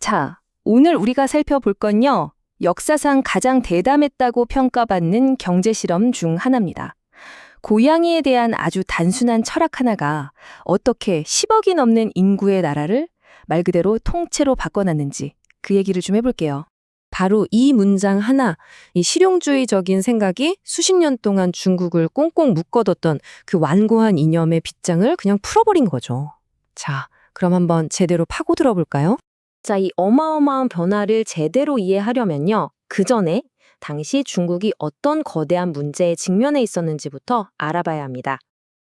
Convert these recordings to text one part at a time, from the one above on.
자, 오늘 우리가 살펴볼 건요. 역사상 가장 대담했다고 평가받는 경제 실험 중 하나입니다. 고양이에 대한 아주 단순한 철학 하나가 어떻게 10억이 넘는 인구의 나라를 말 그대로 통째로 바꿔놨는지 그 얘기를 좀 해볼게요. 바로 이 문장 하나, 이 실용주의적인 생각이 수십 년 동안 중국을 꽁꽁 묶어뒀던 그 완고한 이념의 빗장을 그냥 풀어버린 거죠. 자, 그럼 한번 제대로 파고들어 볼까요? 자, 이 어마어마한 변화를 제대로 이해하려면요. 그 전에 당시 중국이 어떤 거대한 문제에 직면해 있었는지부터 알아봐야 합니다.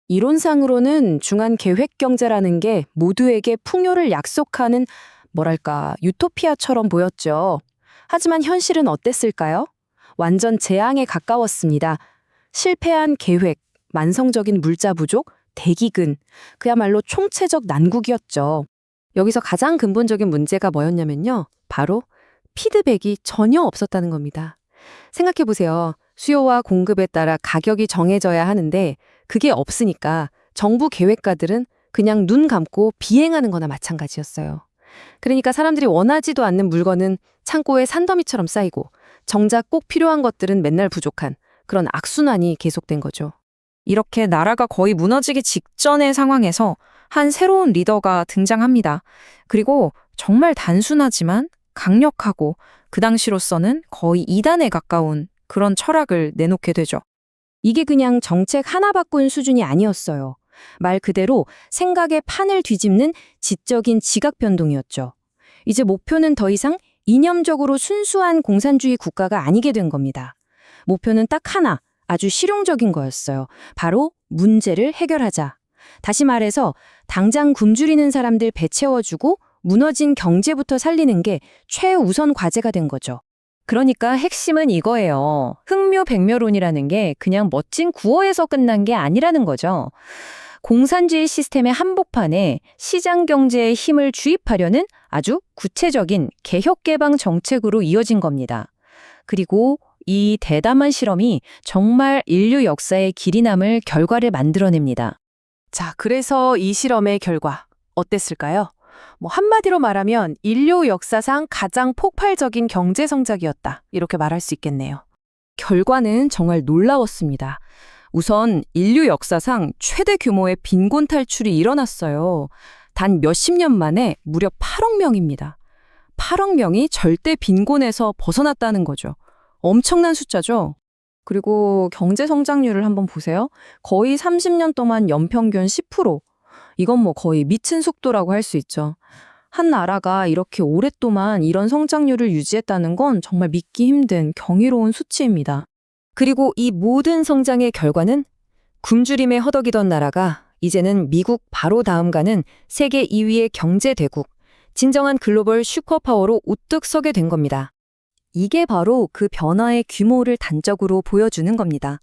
이론상으로는 중앙계획경제라는 게 모두에게 풍요를 약속하는 뭐랄까 유토피아처럼 보였죠. 하지만 현실은 어땠을까요? 완전 재앙에 가까웠습니다. 실패한 계획, 만성적인 물자 부족, 대기근, 그야말로 총체적 난국이었죠. 여기서 가장 근본적인 문제가 뭐였냐면요. 바로 피드백이 전혀 없었다는 겁니다. 생각해보세요. 수요와 공급에 따라 가격이 정해져야 하는데 그게 없으니까 정부 계획가들은 그냥 눈 감고 비행하는 거나 마찬가지였어요. 그러니까 사람들이 원하지도 않는 물건은 창고에 산더미처럼 쌓이고 정작 꼭 필요한 것들은 맨날 부족한 그런 악순환이 계속된 거죠. 이렇게 나라가 거의 무너지기 직전의 상황에서 한 새로운 리더가 등장합니다. 그리고 정말 단순하지만 강력하고 그 당시로서는 거의 이단에 가까운 그런 철학을 내놓게 되죠. 이게 그냥 정책 하나 바꾼 수준이 아니었어요. 말 그대로 생각의 판을 뒤집는 지적인 지각 변동이었죠. 이제 목표는 더 이상 이념적으로 순수한 공산주의 국가가 아니게 된 겁니다. 목표는 딱 하나, 아주 실용적인 거였어요. 바로 문제를 해결하자. 다시 말해서 당장 굶주리는 사람들 배 채워주고 무너진 경제부터 살리는 게 최우선 과제가 된 거죠. 그러니까 핵심은 이거예요. 흑묘백묘론이라는 게 그냥 멋진 구호에서 끝난 게 아니라는 거죠. 공산주의 시스템의 한복판에 시장 경제의 힘을 주입하려는 아주 구체적인 개혁 개방 정책으로 이어진 겁니다. 그리고 이 대담한 실험이 정말 인류 역사에 길이 남을 결과를 만들어냅니다. 자, 그래서 이 실험의 결과 어땠을까요? 한마디로 말하면 인류 역사상 가장 폭발적인 경제 성장이었다. 이렇게 말할 수 있겠네요. 결과는 정말 놀라웠습니다. 우선 인류 역사상 최대 규모의 빈곤 탈출이 일어났어요. 단 몇십 년 만에 무려 8억 명입니다. 8억 명이 절대 빈곤에서 벗어났다는 거죠. 엄청난 숫자죠. 그리고 경제 성장률을 한번 보세요. 거의 30년 동안 연평균 10%. 이건 거의 미친 속도라고 할 수 있죠. 한 나라가 이렇게 오랫동안 이런 성장률을 유지했다는 건 정말 믿기 힘든 경이로운 수치입니다. 그리고 이 모든 성장의 결과는 굶주림에 허덕이던 나라가 이제는 미국 바로 다음 가는 세계 2위의 경제 대국, 진정한 글로벌 슈퍼파워로 우뚝 서게 된 겁니다. 이게 바로 그 변화의 규모를 단적으로 보여주는 겁니다.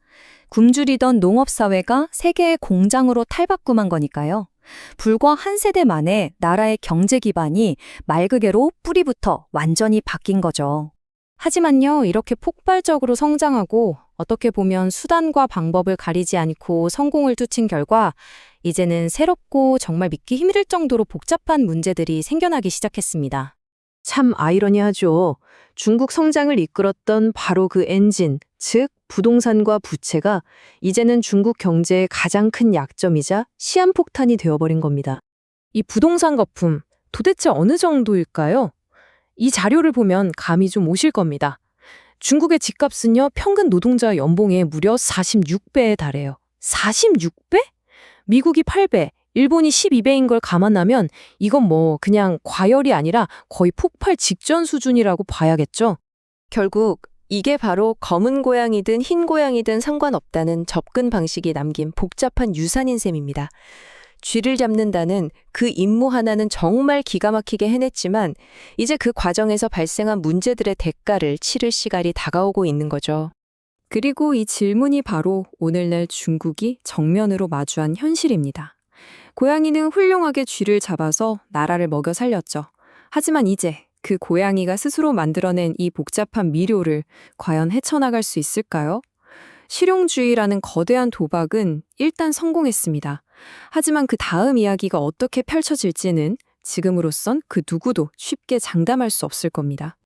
굶주리던 농업사회가 세계의 공장으로 탈바꿈한 거니까요. 불과 한 세대 만에 나라의 경제 기반이 말 그대로 뿌리부터 완전히 바뀐 거죠. 하지만요, 이렇게 폭발적으로 성장하고 어떻게 보면 수단과 방법을 가리지 않고 성공을 뚜친 결과 이제는 새롭고 정말 믿기 힘들 정도로 복잡한 문제들이 생겨나기 시작했습니다. 참 아이러니하죠. 중국 성장을 이끌었던 바로 그 엔진, 즉 부동산과 부채가 이제는 중국 경제의 가장 큰 약점이자 시한폭탄이 되어버린 겁니다. 이 부동산 거품, 도대체 어느 정도일까요? 이 자료를 보면 감이 좀 오실 겁니다. 중국의 집값은요, 평균 노동자 연봉의 무려 46배에 달해요. 46배? 미국이 8배, 일본이 12배인 걸 감안하면 이건 그냥 과열이 아니라 거의 폭발 직전 수준이라고 봐야겠죠. 결국 이게 바로 검은 고양이든 흰 고양이든 상관없다는 접근 방식이 남긴 복잡한 유산인 셈입니다. 쥐를 잡는다는 그 임무 하나는 정말 기가 막히게 해냈지만 이제 그 과정에서 발생한 문제들의 대가를 치를 시간이 다가오고 있는 거죠. 그리고 이 질문이 바로 오늘날 중국이 정면으로 마주한 현실입니다. 고양이는 훌륭하게 쥐를 잡아서 나라를 먹여 살렸죠. 하지만 이제 그 고양이가 스스로 만들어낸 이 복잡한 미료를 과연 헤쳐나갈 수 있을까요? 실용주의라는 거대한 도박은 일단 성공했습니다. 하지만 그 다음 이야기가 어떻게 펼쳐질지는 지금으로선 그 누구도 쉽게 장담할 수 없을 겁니다.